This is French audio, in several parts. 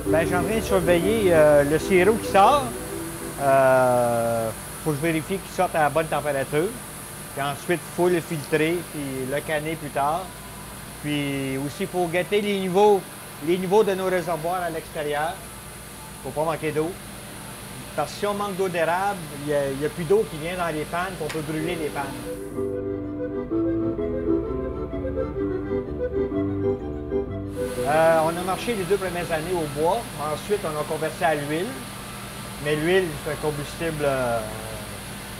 Bien, je suis en train de surveiller le sirop qui sort. Faut que je vérifie qu'il sorte à la bonne température. Puis ensuite, il faut le filtrer, puis le canner plus tard. Puis aussi, il faut guetter les niveaux de nos réservoirs à l'extérieur. Il ne faut pas manquer d'eau. Parce que si on manque d'eau d'érable, il n'y a plus d'eau qui vient dans les pannes, puis on peut brûler les pannes. On a marché les 2 premières années au bois. Ensuite, on a conversé à l'huile. Mais l'huile, c'est un combustible,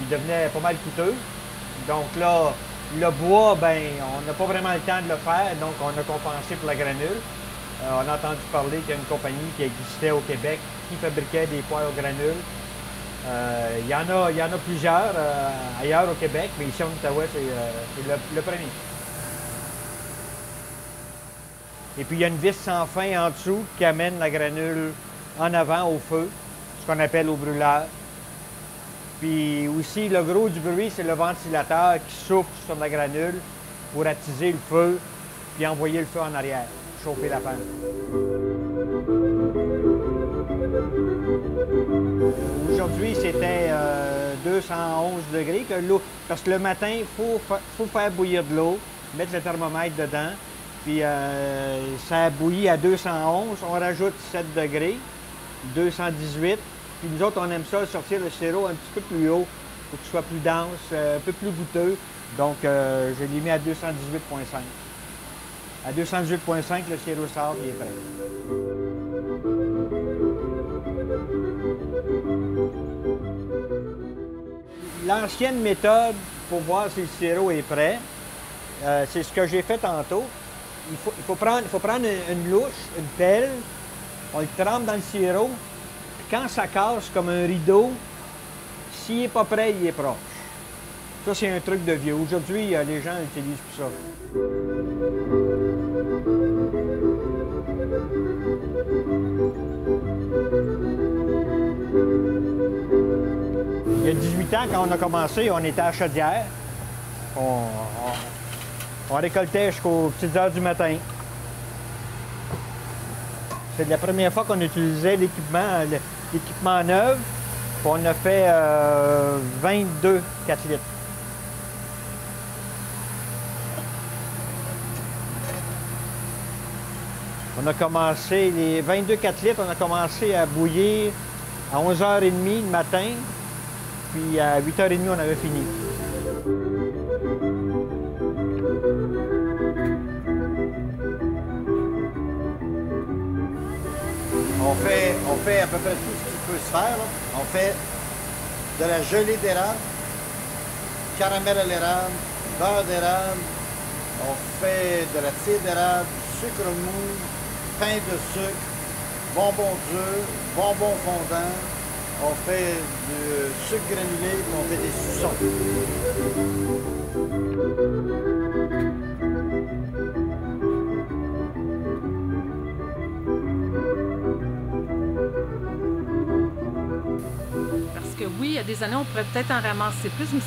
il devenait pas mal coûteux. Donc là, le bois, ben, on n'a pas vraiment le temps de le faire, donc on a compensé pour la granule. On a entendu parler qu'il y a une compagnie qui existait au Québec qui fabriquait des poêles aux granules. Il y en a plusieurs ailleurs au Québec, mais ici en Outaouais, c'est le premier. Et puis il y a une vis sans fin en dessous qui amène la granule en avant au feu, ce qu'on appelle au brûleur. Puis aussi, le gros du bruit, c'est le ventilateur qui souffle sur la granule pour attiser le feu, puis envoyer le feu en arrière, chauffer la panne. Aujourd'hui, c'était 211 degrés que l'eau, parce que le matin, il faut faire bouillir de l'eau, mettre le thermomètre dedans, puis ça bouillit à 211, on rajoute 7 degrés, 218, puis nous autres, on aime ça, sortir le sirop un petit peu plus haut pour qu'il soit plus dense, un peu plus goûteux. Donc, je l'ai mis à 218,5. À 218,5, le sirop sort et il est prêt. L'ancienne méthode pour voir si le sirop est prêt, c'est ce que j'ai fait tantôt. Il faut prendre une louche, une pelle, on le trempe dans le sirop, puis quand ça casse comme un rideau, s'il n'est pas prêt, il est proche. Ça, c'est un truc de vieux. Aujourd'hui, les gens utilisent plus ça. Il y a 18 ans, quand on a commencé, on était à Chaudière. On récoltait jusqu'aux petites heures du matin. C'est la première fois qu'on utilisait l'équipement neuf. On a fait 22 4 litres. On a commencé, les 22 4 litres, on a commencé à bouillir à 11h30 le matin, puis à 8h30, on avait fini. On fait à peu près tout ce qui peut se faire, là. On fait de la gelée d'érable, caramel à l'érable, beurre d'érable, on fait de la tire d'érable, sucre mou, pain de sucre, bonbons durs, bonbons fondants, on fait du sucre granulé, puis on fait des suçons. Oui, il y a des années, on pourrait peut-être en ramasser plus, mais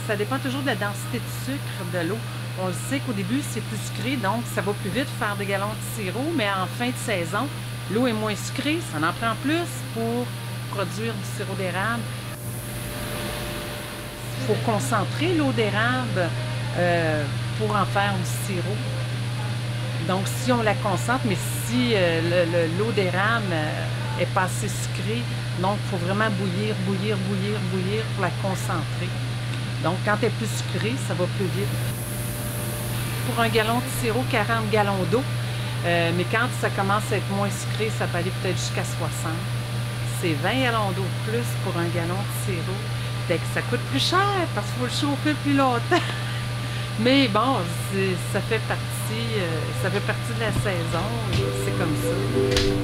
ça dépend toujours de la densité de sucre de l'eau. On le sait qu'au début, c'est plus sucré, donc ça va plus vite faire des gallons de sirop, mais en fin de saison, l'eau est moins sucrée, ça en prend plus pour produire du sirop d'érable. Il faut concentrer l'eau d'érable pour en faire du sirop. Donc, si on la concentre, mais si l'eau d'érable est pas assez sucrée, donc il faut vraiment bouillir pour la concentrer. Donc, quand elle est plus sucrée, ça va plus vite. Pour un gallon de sirop, 40 gallons d'eau. Mais quand ça commence à être moins sucré, ça peut aller peut-être jusqu'à 60. C'est 20 gallons d'eau de plus pour un gallon de sirop. Fait que ça coûte plus cher parce qu'il faut le chauffer plus longtemps. Mais bon, ça fait partie de la saison. C'est comme ça.